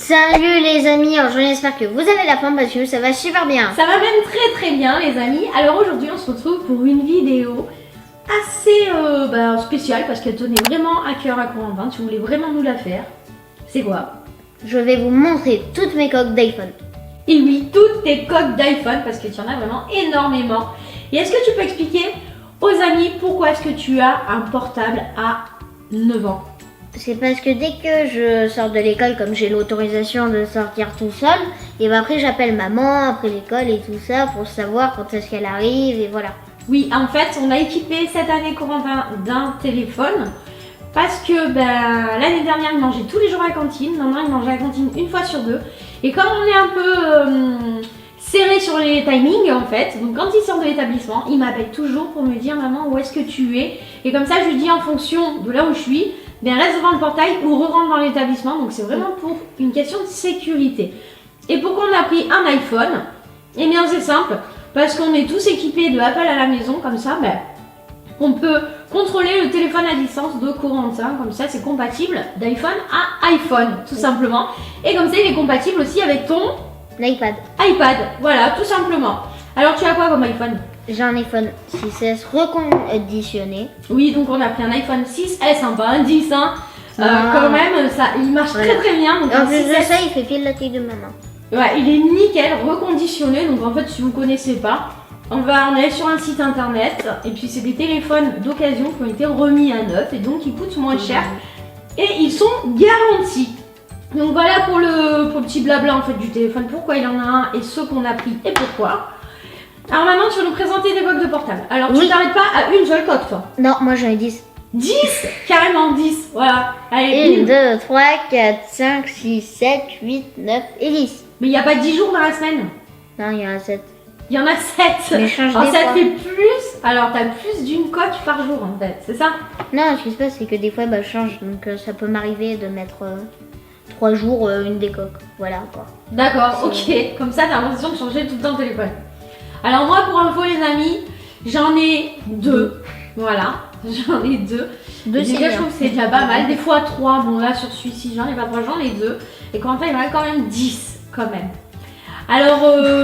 Salut les amis, alors j'espère que vous avez la forme parce que ça va super bien. Ça va même très bien les amis. Alors aujourd'hui on se retrouve pour une vidéo assez spéciale parce qu'elle tenait vraiment à cœur à Corentin. Tu voulais vraiment nous la faire. C'est quoi? Je vais vous montrer toutes mes coques d'iPhone. Et oui, toutes tes coques d'iPhone parce que tu en as vraiment énormément. Et est-ce que tu peux expliquer aux amis pourquoi est-ce que tu as un portable à 9 ans? C'est parce que dès que je sors de l'école, comme j'ai l'autorisation de sortir tout seul, et ben après j'appelle maman après l'école et tout ça pour savoir quand est-ce qu'elle arrive et voilà. Oui, en fait, on a équipé cette année Corentin d'un téléphone parce que l'année dernière, il mangeait tous les jours à la cantine. Maintenant, il mangeait à la cantine une fois sur deux. Et comme on est un peu serré sur les timings, en fait, donc quand il sort de l'établissement, il m'appelle toujours pour me dire « Maman, où est-ce que tu es ?» Et comme ça, je lui dis en fonction de là où je suis, reste devant le portail ou re-rentre dans l'établissement. Donc, c'est vraiment pour une question de sécurité. Et pourquoi on a pris un iPhone? Eh bien, c'est simple. Parce qu'on est tous équipés de Apple à la maison, comme ça, on peut contrôler le téléphone à distance de Corentin, comme ça c'est compatible d'iPhone à iPhone, tout simplement. Et comme ça il est compatible aussi avec ton iPad. Voilà, tout simplement. Alors tu as quoi comme iPhone? J'ai un iPhone 6S reconditionné. Oui, donc on a pris un iPhone 6S, hein, pas un 10, hein. Quand même, ça, il marche très bien. Donc en plus de ça, il fait pile la taille de maman. Ouais, il est nickel, reconditionné. Donc en fait, si vous ne connaissez pas, on est sur un site internet et puis c'est des téléphones d'occasion qui ont été remis à neuf et donc ils coûtent moins cher et ils sont garantis. Donc voilà pour le petit blabla en fait du téléphone, pourquoi il en a un et ce qu'on a pris et pourquoi. Alors maintenant tu vas nous présenter des coques de portable. Alors tu t'arrêtes pas à une seule coque toi? Non, moi j'en ai 10. 10? Carrément 10, voilà. Allez, 1, 2, 3, 4, 5, 6, 7, 8, 9 et 10. Mais il n'y a pas 10 jours dans la semaine? Non, il y en a 7. Il y en a 7. Mais change alors des ça fois. te fait plus. Alors t'as plus d'une coque par jour en fait, c'est ça? Non, ce qui se passe c'est que des fois je change. Donc ça peut m'arriver de mettre 3 jours une des coques. Voilà quoi. D'accord, ok. Comme ça t'as l'impression de changer tout le temps le téléphone. Alors moi pour info les amis, j'en ai 2. Voilà, j'en ai 2. Déjà je trouve que c'est déjà pas mal. Des fois 3. Bon là sur celui-ci j'en ai pas 3, j'en ai 2. Et Quentin il en a quand même 10 quand même. Alors,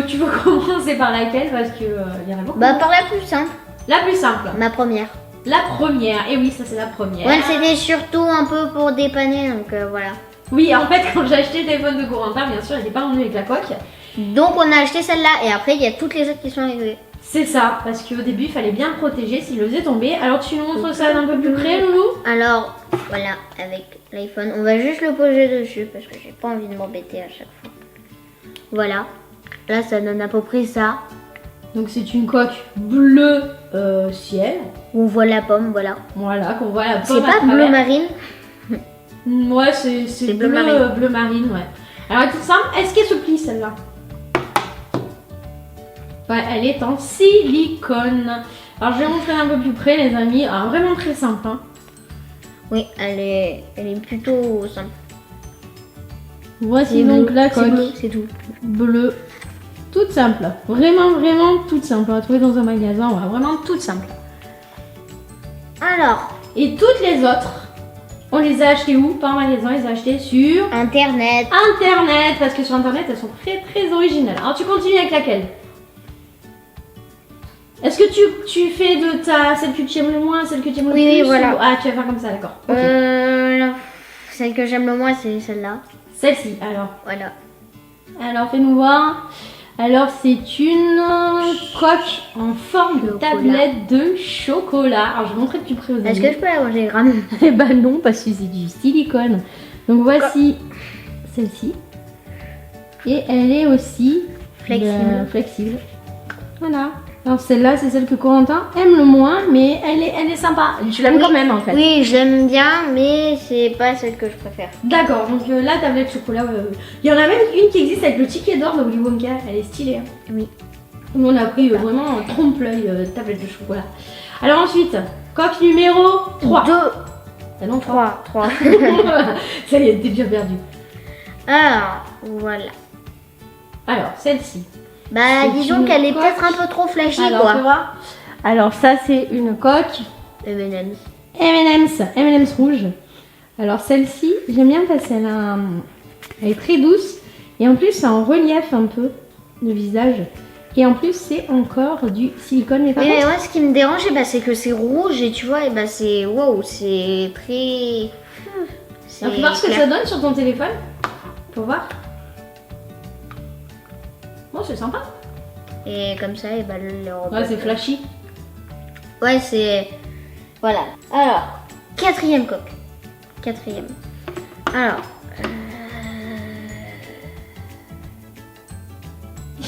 tu veux commencer par laquelle? Parce que y en a beaucoup. Par la plus simple. La plus simple. Ma première. La première, et oui, ça c'est la première. Ouais, c'était surtout un peu pour dépanner, donc voilà. Oui, en fait, quand j'ai acheté le téléphone de Corentin, bien sûr, il n'était pas venu avec la coque. Donc on a acheté celle-là, et après il y a toutes les autres qui sont arrivées. C'est ça, parce qu'au début, il fallait bien le protéger s'il le faisait tomber. Alors, tu nous montres ça d'un peu plus près, Loulou? Alors, voilà, avec l'iPhone, on va juste le poser dessus, parce que j'ai pas envie de m'embêter à chaque fois. Voilà, là ça donne à peu près ça. Donc c'est une coque bleu ciel. On voit la pomme, voilà. Voilà, qu'on voit la pomme. C'est pas bleu marine? Ouais, c'est bleu marine. Bleu marine, ouais. Alors elle est toute simple, est-ce qu'elle se plie celle-là? Ouais, elle est en silicone. Alors je vais montrer un peu plus près les amis. Alors vraiment très simple, hein. Oui, elle est plutôt simple. Voici donc la coque. C'est tout. Bleu. Toute simple. Vraiment toute simple. On va trouver dans un magasin. Voilà, vraiment toute simple. Alors. Et toutes les autres, on les a achetées où? Pas en magasin, on les a achetées sur Internet. Internet. Parce que sur Internet, elles sont très originales. Alors tu continues avec laquelle? Est-ce que tu fais de celle que tu aimes le moins, celle que tu aimes le plus? Oui, voilà. Ah, tu vas faire comme ça, d'accord. Okay. Celle que j'aime le moins, c'est celle-là. Celle-ci, alors. Voilà. Alors, fais-nous voir. Alors, c'est une coque en forme de tablette de chocolat. Alors, je vais montrer de plus près aux amis. Est-ce que je peux la manger grave? Eh ben non, parce que c'est du silicone. Donc, voici celle-ci. Et elle est aussi flexible. Voilà. Alors celle-là, c'est celle que Corentin aime le moins, mais elle est sympa. Tu l'aimes quand même en fait. Oui, je l'aime bien, mais c'est pas celle que je préfère. D'accord, donc la tablette chocolat, il y en a même une qui existe avec le ticket d'or de Willy Wonka, elle est stylée. Hein. Oui. Nous on a pris vraiment un trompe-l'œil tablette de chocolat. Alors ensuite, coque numéro 3. 2. Ah non, 3. Ça y est, t'es déjà perdu. Alors, voilà. Alors, celle-ci. Disons qu'elle est peut-être un peu trop flashy, quoi. Tu vois. Alors ça, c'est une coque M&M's rouge. Alors celle-ci, j'aime bien parce qu'elle a Elle est très douce. Et en plus, c'est en relief un peu, le visage. Et en plus, c'est encore du silicone. Mais par Mais contre, ouais, ce qui me dérange, c'est que c'est rouge et tu vois, c'est wow, c'est très. on peut voir ce que ça donne sur ton téléphone. Faut voir. Bon, c'est sympa. Et comme ça, le Ouais, c'est flashy. Ouais, c'est. Voilà. Alors, quatrième coque. Quatrième. Alors.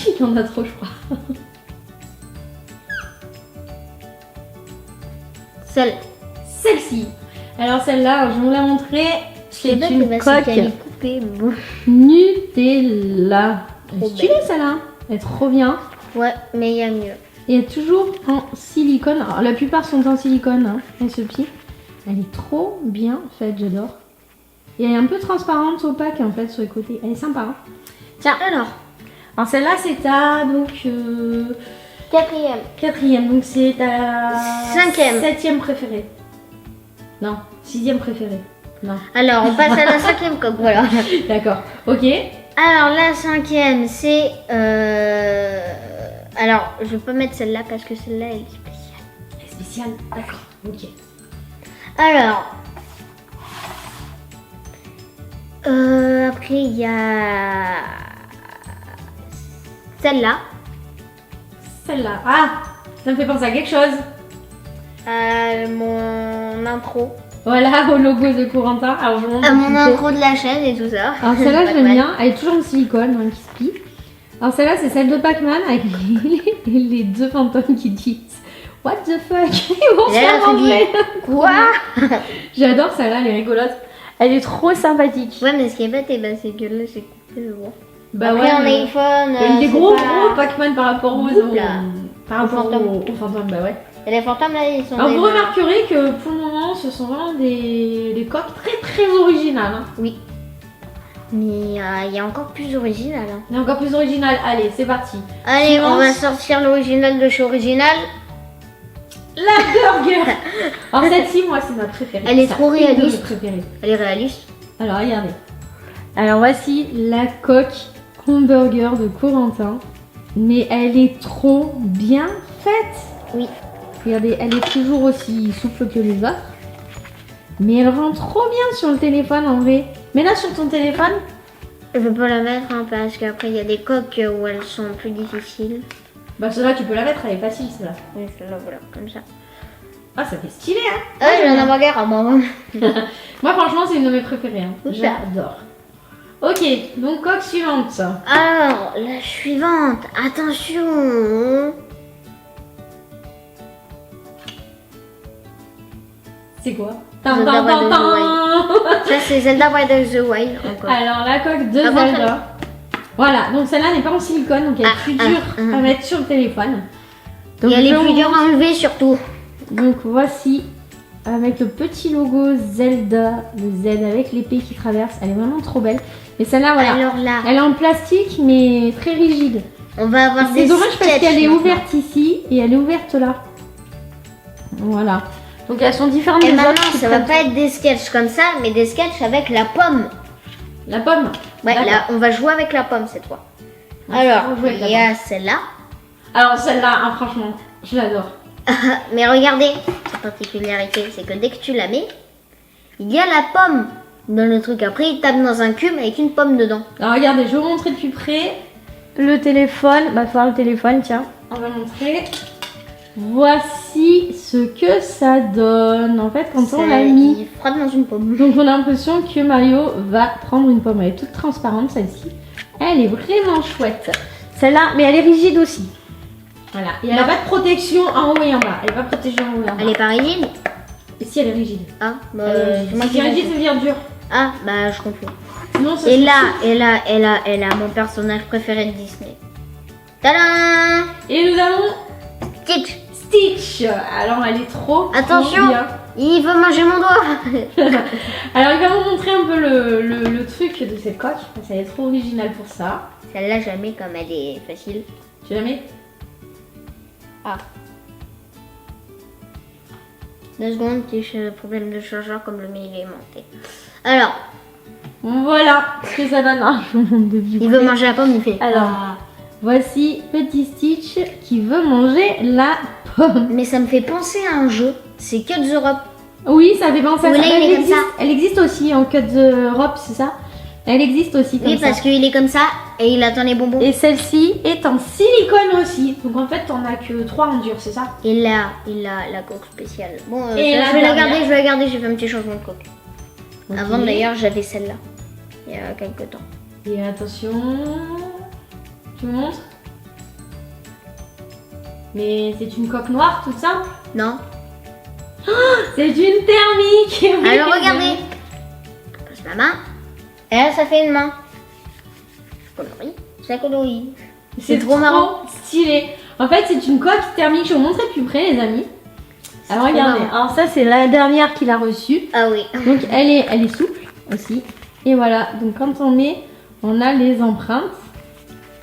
Il y en a trop, je crois. Celle-ci. Alors celle-là, je vais vous la montrer. C'est une coque Nutella. Elle est stylée celle-là. Elle est trop bien. Ouais, mais il y a mieux. Et elle est toujours en silicone. Alors, la plupart sont en silicone, hein, SEPI. Elle est trop bien faite, j'adore. Et elle est un peu transparente, opaque en fait sur les côtés. Elle est sympa. Hein. Tiens, alors celle-là c'est ta donc quatrième, donc c'est ta septième préférée. Non, sixième préférée. Non. Alors on passe à la cinquième coque, voilà. D'accord, ok. Alors la cinquième c'est alors je vais pas mettre celle-là parce que celle-là elle est spéciale. Elle est spéciale, d'accord, ok. Alors après il y a celle-là. Celle-là, ah, ça me fait penser à quelque chose. Mon intro. Voilà, au logo de Corentin. Alors je montre Mon intro de la chaîne et tout ça. Alors celle-là je l'aime bien, elle est toujours en silicone, hein, qui se plie. Alors celle-là c'est celle de Pac-Man avec les deux fantômes qui disent What the fuck. Ils vont se faire manger. Quoi? J'adore celle-là, elle est rigolote. Elle est trop sympathique. Ouais, mais ce qui est bête, c'est que là c'est coupé le gros. Bah après ouais, en iPhone. il y a des gros Pac-Man par rapport aux fantômes. Aux fantômes, bah ouais. Et les fantômes là ils sont. Alors vous remarquerez que pour le moment ce sont vraiment des coques très très originales. Hein. Oui. Mais il y a encore plus original. Hein. Il y a encore plus original. Allez, c'est parti. Allez, on va sortir l'original de chez original. La burger. Alors celle-ci, moi, c'est ma préférée. Elle est trop réaliste. Elle est réaliste. Alors regardez. Alors voici la coque hamburger de Corentin. Mais elle est trop bien faite. Oui. Regardez, elle est toujours aussi souple que les autres. Mais elle rend trop bien sur le téléphone en vrai. Mais là sur ton téléphone, je peux pas la mettre hein, parce qu'après il y a des coques où elles sont plus difficiles. Bah celle-là tu peux la mettre, elle est facile celle-là. Oui, celle-là voilà, comme ça. Ah ça fait stylé hein. Ah j'ai un hamburger à moi. Moi franchement c'est une de mes préférées. Hein. J'adore. Ok, donc coque suivante. Alors la suivante, attention. C'est quoi? Ça c'est Zelda Breath of the Wild encore. Alors la coque de Zelda. Voilà, donc celle-là n'est pas en silicone, donc elle est plus dure à mettre sur le téléphone. Donc, et elle est plus dure à enlever surtout. Donc voici, avec le petit logo Zelda, le Z avec l'épée qui traverse, elle est vraiment trop belle. Et celle-là, voilà, alors là, elle est en plastique mais très rigide. On va avoir des C'est dommage parce qu'elle est ouverte ici et elle est ouverte là. Voilà. Donc elles sont différentes. Et maintenant, ça va pas être des sketchs comme ça, mais des sketchs avec la pomme. La pomme. Ouais, là, on va jouer avec la pomme cette fois. Alors, il y a celle-là. Alors celle-là, hein, franchement, je l'adore. Mais regardez, sa particularité, c'est que dès que tu la mets, il y a la pomme dans le truc. Après, il tape dans un cube avec une pomme dedans. Alors regardez, je vais vous montrer de plus près le téléphone. Bah, faut voir le téléphone, tiens. On va montrer. Voici ce que ça donne. En fait, quand on l'a mis, il frotte dans une pomme. Donc on a l'impression que Mario va prendre une pomme. Elle est toute transparente celle-ci. Elle est vraiment chouette. Celle-là, mais elle est rigide aussi. Voilà. Et elle n'a pas de protection en haut et en bas. Elle n'est pas protégée en haut et en bas. Elle est pas rigide? Et si elle est rigide? Ah, bah, si rigide, ça veut dire dur. Ah, bah je comprends. Sinon, ça et là, mon personnage préféré de Disney. Tadam! Et nous avons Stitch. Stitch. Alors elle est trop attention, bien. Il veut manger mon doigt. Alors il va vous montrer un peu le truc de cette coque. Ça est trop original pour ça. Celle-là jamais comme elle est facile. Tu la mets? Ah. 2 secondes, petit problème de chargeur comme le mien il est monté. Alors, Voilà ce que ça donne. Ah, je vous montre depuis Il veut manger la pomme, il fait. Alors, voici petit Stitch qui veut manger la pomme. Mais ça me fait penser à un jeu. C'est Cut the Rope. Oui, ça fait penser à Où ça. là, il est comme ça. Elle existe aussi en Cut the Rope, c'est ça? Elle existe aussi comme Oui, ça. parce qu'il est comme ça et il attend les bonbons. Et celle-ci est en silicone aussi. Donc en fait, t'en as que 3 en dur, c'est ça? Et là, il a la coque spéciale. Bon, Et ça, la je vais la dernière. garder, je vais la garder. J'ai fait un petit changement de coque. Ok. Avant d'ailleurs, j'avais celle-là. Il y a quelques temps. Et attention. Tu me montres? Mais c'est une coque noire, toute simple? Non. C'est une thermique! Oui, Alors les regardez. amis. Je passe ma main. Et là, ça fait une main. Je colorie. Ça colorie. C'est trop marrant. Stylé. En fait, c'est une coque thermique. Je vais vous montrer de plus près, les amis. Alors trop regardez. marrant. Alors ça, c'est la dernière qu'il a reçue. Ah oui. Donc elle est souple aussi. Et voilà. Donc quand on met, on a les empreintes.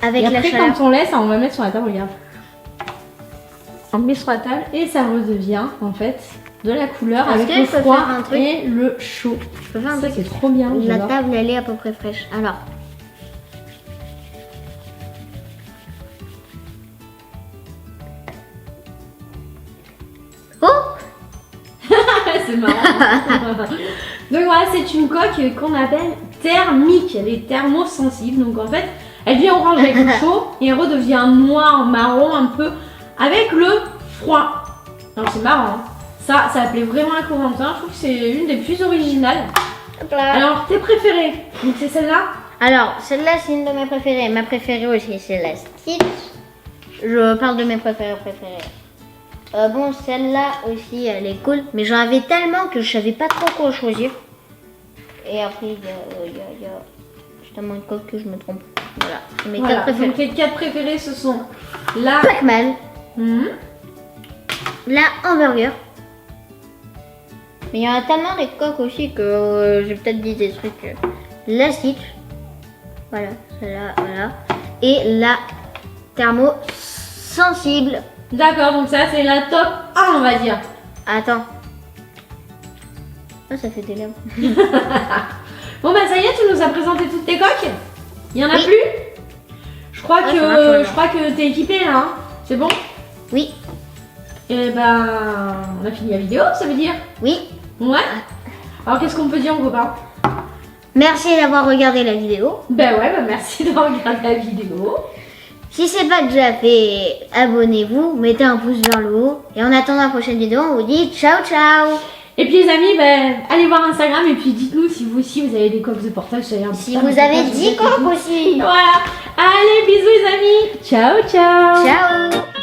Avec Et la après, chaleur. quand on laisse, on va mettre sur la table. Regarde. On met sur la table et ça redevient en fait de la couleur Est-ce avec que le je peux froid faire un truc et le chaud. Je peux faire un Ça truc. c'est trop bien. La j'adore. table, elle est à peu près fraîche. Alors. Oh! C'est marrant. Donc voilà, c'est une coque qu'on appelle thermique. Elle est thermosensible. Donc en fait, elle devient orange avec le chaud et elle redevient noir, marron un peu avec le froid. Alors c'est marrant. Hein. Ça plaît vraiment à Corentin. Je trouve que c'est une des plus originales. Hop là. Alors, tes préférées? Donc c'est celle-là? Alors, celle-là, c'est une de mes préférées. Ma préférée aussi, c'est la Stitch. Je parle de mes préférées. Bon, celle-là aussi, elle est cool. Mais j'en avais tellement que je savais pas trop quoi choisir. Et après, il y a justement une coque que je me trompe. Voilà, c'est mes Voilà. quatre préférées. Donc les 4 préférées, ce sont la... Pac-Man, Mhm. la hamburger. Mais il y en a tellement des coques aussi que j'ai peut-être dit des trucs. La Stitch. Voilà, celle-là, voilà. Et la thermo sensible. D'accord, donc ça c'est la top 1, on va dire. Attends. Ah, ça fait des lèvres. Bon bah ça y est, tu nous as présenté toutes tes coques. Il y en a Oui. plus? Je crois Ah, ça marche, je crois que t'es équipé là, hein. C'est bon? Oui, Et ben on a fini la vidéo, ça veut dire? oui. Ouais. Alors qu'est-ce qu'on peut dire, mon copain? Merci d'avoir regardé la vidéo. Ben ouais, bah merci d'avoir regardé la vidéo. Si c'est pas déjà fait, abonnez-vous, mettez un pouce vers le haut. Et en attendant la prochaine vidéo, on vous dit ciao ciao. Et puis les amis, ben, allez voir Instagram et puis dites-nous si vous aussi vous avez des coques de portage. Si vous avez 10 coques aussi. Voilà. Allez, bisous les amis. Ciao, ciao. Ciao.